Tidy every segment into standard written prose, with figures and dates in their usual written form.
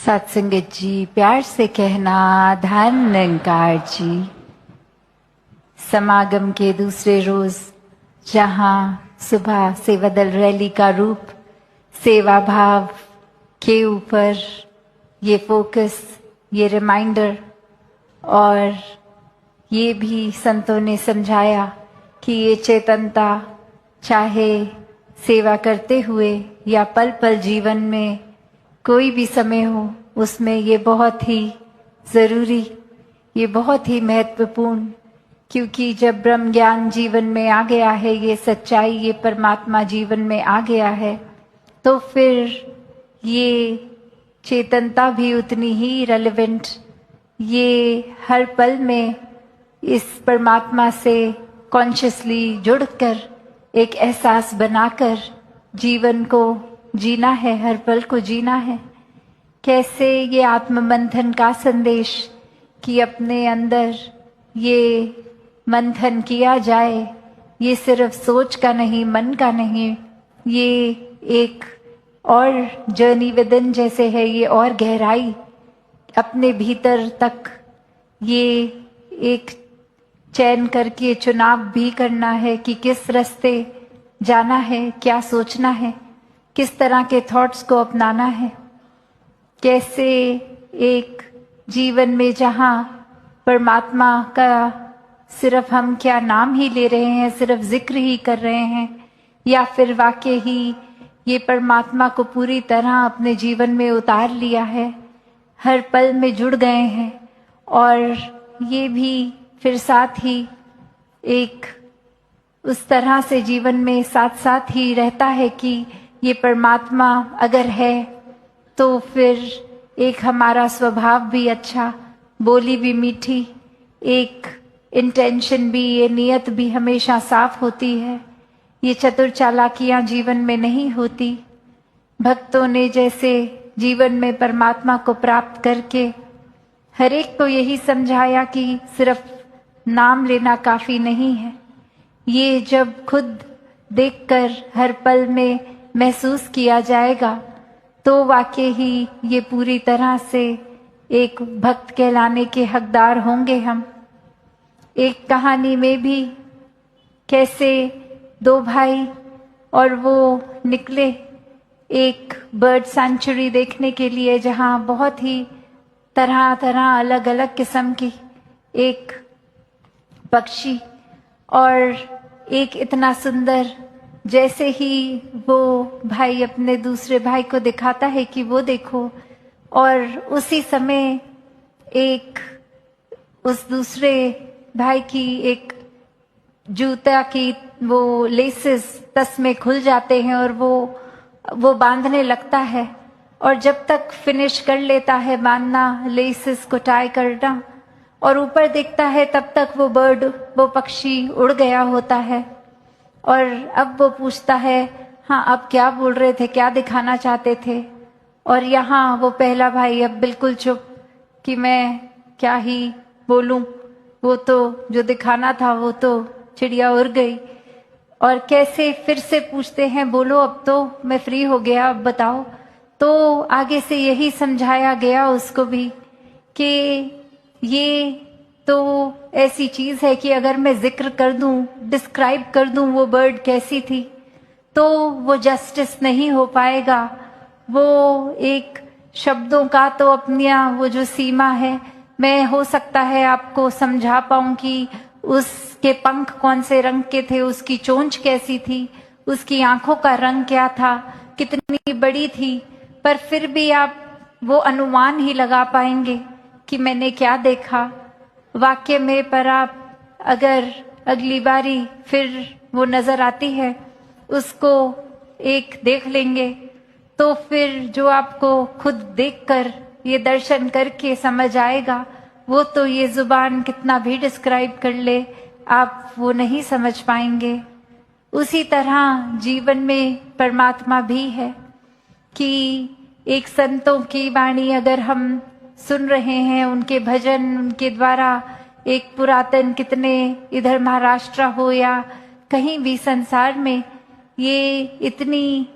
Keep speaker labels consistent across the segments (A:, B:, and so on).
A: सत्संगत जी, प्यार से कहना धन निरंकार जी। समागम के दूसरे रोज जहां सुबह सेवा दल रैली का रूप सेवा भाव के ऊपर ये फोकस, ये रिमाइंडर और ये भी संतों ने समझाया कि ये चेतनता चाहे सेवा करते हुए या पल पल जीवन में कोई भी समय हो, उसमें ये बहुत ही जरूरी, ये बहुत ही महत्वपूर्ण, क्योंकि जब ब्रह्म ज्ञान जीवन में आ गया है, ये सच्चाई, ये परमात्मा जीवन में आ गया है, तो फिर ये चेतनता भी उतनी ही रेलेवेंट, ये हर पल में इस परमात्मा से कॉन्शियसली जुड़कर एक एहसास बनाकर जीवन को जीना है, हर पल को जीना है। कैसे ये आत्म मंथन का संदेश कि अपने अंदर ये मंथन किया जाए, ये सिर्फ सोच का नहीं, मन का नहीं, ये एक और जर्नी विदिन जैसे है, ये और गहराई अपने भीतर तक, ये एक चयन करके चुनाव भी करना है कि किस रास्ते जाना है, क्या सोचना है, किस तरह के थॉट्स को अपनाना है। कैसे एक जीवन में जहाँ परमात्मा का सिर्फ हम क्या नाम ही ले रहे हैं, सिर्फ जिक्र ही कर रहे हैं, या फिर वाकई ही ये परमात्मा को पूरी तरह अपने जीवन में उतार लिया है, हर पल में जुड़ गए हैं। और ये भी फिर साथ ही एक उस तरह से जीवन में साथ साथ ही रहता है कि ये परमात्मा अगर है तो फिर एक हमारा स्वभाव भी अच्छा, बोली भी मीठी, एक इंटेंशन भी, ये नियत भी हमेशा साफ होती है। ये चतुर चालाकियां जीवन में नहीं होती। भक्तों ने जैसे जीवन में परमात्मा को प्राप्त करके हर एक को यही समझाया कि सिर्फ नाम लेना काफी नहीं है, ये जब खुद देखकर हर पल में महसूस किया जाएगा तो वाकई ही ये पूरी तरह से एक भक्त कहलाने के हकदार होंगे हम। एक कहानी में भी कैसे दो भाई और वो निकले एक बर्ड सेंचुरी देखने के लिए, जहाँ बहुत ही तरह तरह अलग अलग किस्म की एक पक्षी और एक इतना सुंदर, जैसे ही वो भाई अपने दूसरे भाई को दिखाता है कि वो देखो, और उसी समय एक उस दूसरे भाई की एक जूता की वो लेसेस तस्मे खुल जाते हैं और वो बांधने लगता है, और जब तक फिनिश कर लेता है बांधना, लेसेस को टाई करना, और ऊपर देखता है तब तक वो बर्ड, वो पक्षी उड़ गया होता है। और अब वो पूछता है, हाँ अब क्या बोल रहे थे, क्या दिखाना चाहते थे? और यहाँ वो पहला भाई अब बिल्कुल चुप कि मैं क्या ही बोलूं, वो तो जो दिखाना था वो तो चिड़िया उड़ गई। और कैसे फिर से पूछते हैं, बोलो अब तो मैं फ्री हो गया, अब बताओ। तो आगे से यही समझाया गया उसको भी कि ये तो ऐसी चीज है कि अगर मैं जिक्र कर दूं, डिस्क्राइब कर दूं वो बर्ड कैसी थी, तो वो जस्टिस नहीं हो पाएगा। वो एक शब्दों का तो अपनी वो जो सीमा है, मैं हो सकता है आपको समझा पाऊं कि उसके पंख कौन से रंग के थे, उसकी चोंच कैसी थी, उसकी आंखों का रंग क्या था, कितनी बड़ी थी, पर फिर भी आप वो अनुमान ही लगा पाएंगे कि मैंने क्या देखा वाक्य में। पर आप अगर अगली बारी फिर वो नजर आती है, उसको एक देख लेंगे, तो फिर जो आपको खुद देखकर ये दर्शन करके समझ आएगा, वो तो ये जुबान कितना भी डिस्क्राइब कर ले, आप वो नहीं समझ पाएंगे। उसी तरह जीवन में परमात्मा भी है कि एक संतों की वाणी अगर हम सुन रहे हैं, उनके भजन, उनके द्वारा एक पुरातन, कितने इधर महाराष्ट्र हो या कहीं भी संसार में, ये इतनी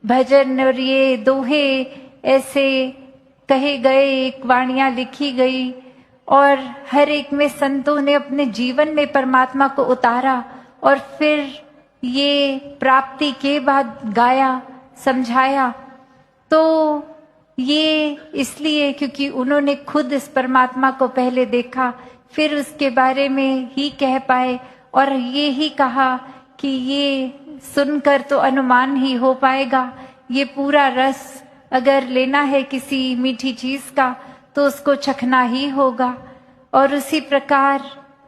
A: भजन और ये दोहे ऐसे कहे गए, एक वाणियां लिखी गई और हर एक में संतों ने अपने जीवन में परमात्मा को उतारा और फिर ये प्राप्ति के बाद गाया, समझाया। तो ये इसलिए क्योंकि उन्होंने खुद इस परमात्मा को पहले देखा, फिर उसके बारे में ही कह पाए और ये ही कहा कि ये सुनकर तो अनुमान ही हो पाएगा, ये पूरा रस अगर लेना है किसी मीठी चीज का तो उसको चखना ही होगा। और उसी प्रकार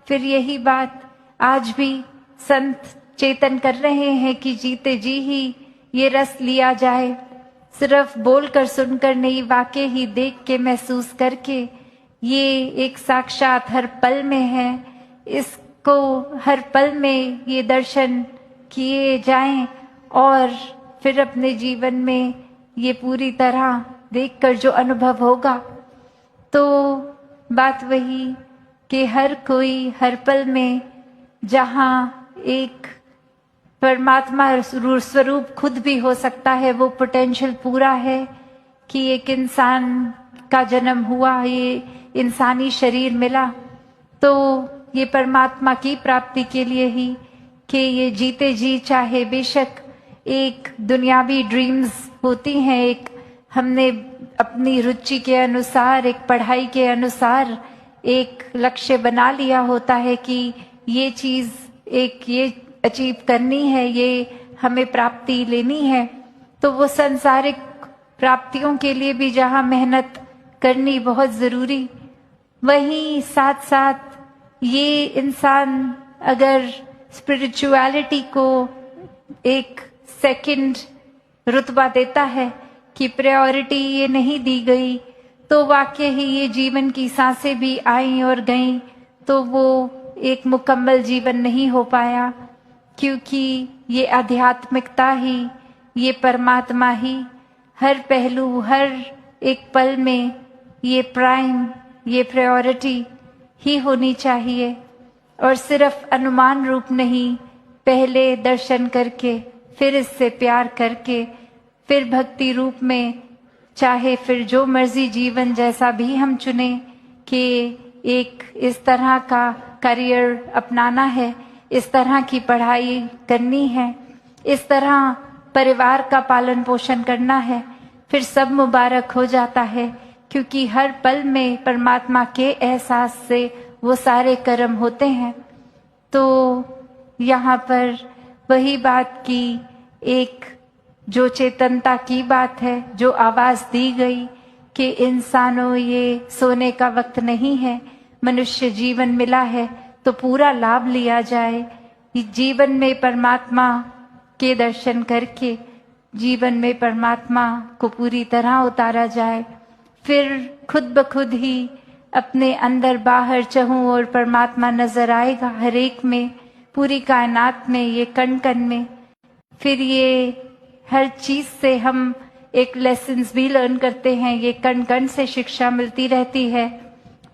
A: फिर यही बात आज भी संत चेतन कर रहे हैं कि जीते जी ही ये रस लिया जाए, सिर्फ बोलकर सुनकर नहीं, वाकई ही देख के महसूस करके। ये एक साक्षात हर पल में है, इसको हर पल में ये दर्शन किए जाएं और फिर अपने जीवन में ये पूरी तरह देखकर जो अनुभव होगा, तो बात वही कि हर कोई हर पल में जहाँ एक परमात्मा स्वरूप खुद भी हो सकता है, वो पोटेंशियल पूरा है कि एक इंसान का जन्म हुआ, ये इंसानी शरीर मिला, तो ये परमात्मा की प्राप्ति के लिए ही कि ये जीते जी चाहे बेशक एक दुनियावी ड्रीम्स होती हैं, एक हमने अपनी रुचि के अनुसार, एक पढ़ाई के अनुसार एक लक्ष्य बना लिया होता है कि ये चीज एक ये अचीव करनी है, ये हमें प्राप्ति लेनी है। तो वो सांसारिक प्राप्तियों के लिए भी जहाँ मेहनत करनी बहुत जरूरी, वहीं साथ साथ ये इंसान अगर स्पिरिचुअलिटी को एक सेकंड रुतबा देता है कि प्रायोरिटी ये नहीं दी गई, तो वाकई ही ये जीवन की सांसें भी आई और गईं तो वो एक मुकम्मल जीवन नहीं हो पाया, क्योंकि ये आध्यात्मिकता ही, ये परमात्मा ही हर पहलू, हर एक पल में ये प्राइम, ये प्रायोरिटी ही होनी चाहिए। और सिर्फ अनुमान रूप नहीं, पहले दर्शन करके, फिर इससे प्यार करके, फिर भक्ति रूप में, चाहे फिर जो मर्जी जीवन जैसा भी हम चुने कि एक इस तरह का करियर अपनाना है, इस तरह की पढ़ाई करनी है, इस तरह परिवार का पालन पोषण करना है, फिर सब मुबारक हो जाता है, क्योंकि हर पल में परमात्मा के एहसास से वो सारे कर्म होते हैं। तो यहाँ पर वही बात की एक जो चेतनता की बात है, जो आवाज दी गई कि इंसानों ये सोने का वक्त नहीं है, मनुष्य जीवन मिला है तो पूरा लाभ लिया जाए, जीवन में परमात्मा के दर्शन करके जीवन में परमात्मा को पूरी तरह उतारा जाए, फिर खुद ब खुद ही अपने अंदर बाहर चहूं और परमात्मा नजर आएगा हर एक में, पूरी कायनात में, ये कण कण में। फिर ये हर चीज से हम एक लेसन्स भी लर्न करते हैं, ये कण कण से शिक्षा मिलती रहती है।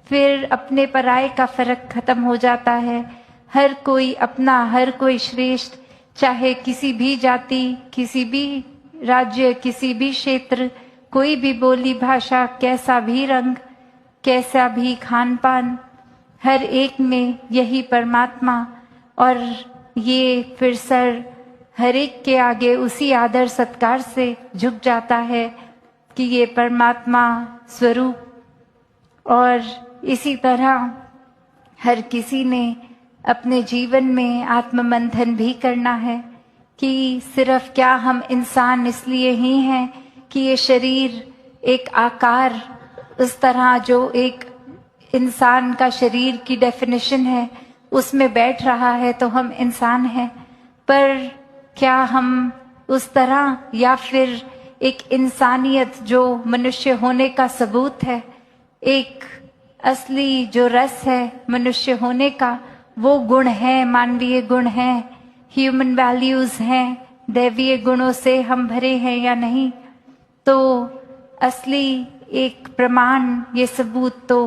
A: फिर अपने पराये का फर्क खत्म हो जाता है, हर कोई अपना, हर कोई श्रेष्ठ, चाहे किसी भी जाति, किसी भी राज्य, किसी भी क्षेत्र, कोई भी बोली भाषा, कैसा भी रंग, कैसा भी खान पान, हर एक में यही परमात्मा। और ये फिर सर हर एक के आगे उसी आदर सत्कार से झुक जाता है कि ये परमात्मा स्वरूप। और इसी तरह हर किसी ने अपने जीवन में आत्ममंथन भी करना है कि सिर्फ क्या हम इंसान इसलिए ही हैं कि ये शरीर एक आकार, उस तरह जो एक इंसान का शरीर की डेफिनेशन है उसमें बैठ रहा है तो हम इंसान हैं, पर क्या हम उस तरह, या फिर एक इंसानियत जो मनुष्य होने का सबूत है, एक असली जो रस है मनुष्य होने का, वो गुण है, मानवीय गुण है, ह्यूमन वैल्यूज हैं, दैवीय गुणों से हम भरे हैं या नहीं। तो असली एक प्रमाण, ये सबूत तो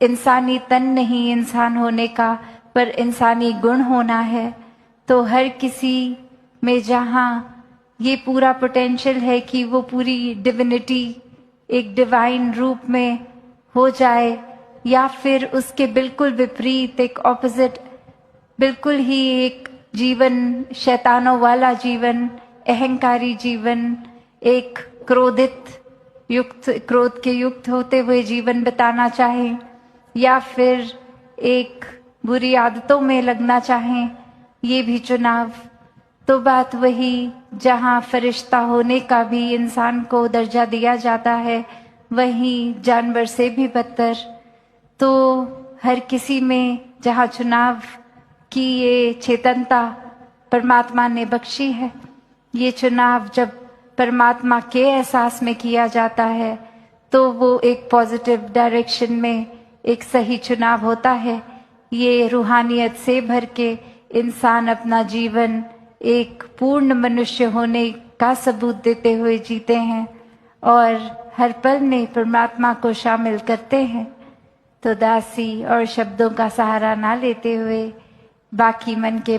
A: इंसानी तन नहीं इंसान होने का, पर इंसानी गुण होना है। तो हर किसी में जहाँ ये पूरा पोटेंशियल है कि वो पूरी डिविनिटी एक डिवाइन रूप में हो जाए, या फिर उसके बिल्कुल विपरीत एक ऑपोजिट, बिल्कुल ही एक जीवन शैतानों वाला जीवन, अहंकारी जीवन, एक क्रोध के युक्त होते हुए जीवन बिताना चाहें, या फिर एक बुरी आदतों में लगना चाहें, ये भी चुनाव। तो बात वही, जहाँ फरिश्ता होने का भी इंसान को दर्जा दिया जाता है, वहीं जानवर से भी बदतर। तो हर किसी में जहाँ चुनाव की ये चेतनता परमात्मा ने बख्शी है, ये चुनाव जब परमात्मा के एहसास में किया जाता है तो वो एक पॉजिटिव डायरेक्शन में एक सही चुनाव होता है। ये रूहानियत से भर के इंसान अपना जीवन एक पूर्ण मनुष्य होने का सबूत देते हुए जीते हैं और हर पल में परमात्मा को शामिल करते हैं। तो दासी और शब्दों का सहारा ना लेते हुए बाकी मन के